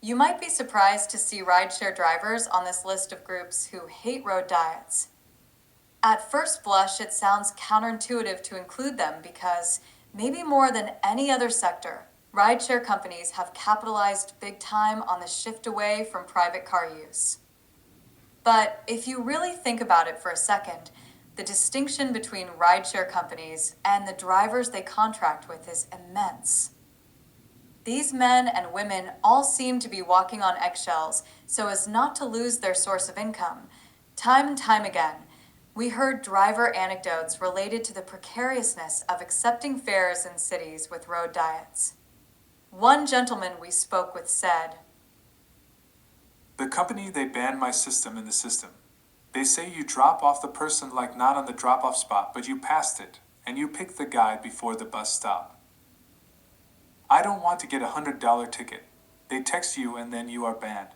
You might be surprised to see rideshare drivers on this list of groups who hate road diets. At first blush, it sounds counterintuitive to include them because, maybe more than any other sector, rideshare companies have capitalized big time on the shift away from private car use. But if you really think about it for a second, the distinction between rideshare companies and the drivers they contract with is immense. These men and women all seem to be walking on eggshells so as not to lose their source of income. Time and time again, we heard driver anecdotes related to the precariousness of accepting fares in cities with road diets. One gentleman we spoke with said, "The company, they banned my system in the system. They say you drop off the person like not on the drop-off spot, but you passed it, and you pick the guy before the bus stop. I don't want to get $100 ticket. They text you and then you are banned."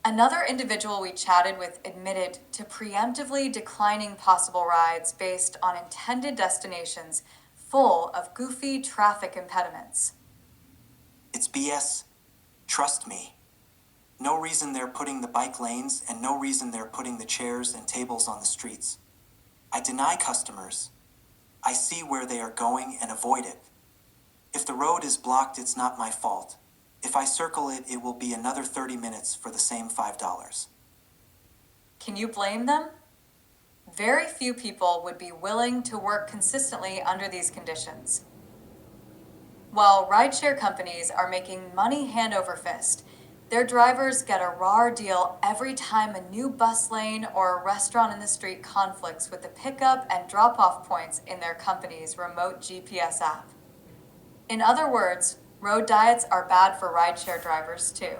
Another individual we chatted with admitted to preemptively declining possible rides based on intended destinations full of goofy traffic impediments. It's BS. Trust me. No reason they're putting the bike lanes and no reason they're putting the chairs and tables on the streets. I deny customers. I see where they are going and avoid it. If the road is blocked, it's not my fault. If I circle it, it will be another 30 minutes for the same $5. Can you blame them? Very few people would be willing to work consistently under these conditions. While rideshare companies are making money hand over fist, their drivers get a raw deal every time a new bus lane or a restaurant in the street conflicts with the pickup and drop-off points in their company's remote GPS app. In other words, road diets are bad for rideshare drivers too.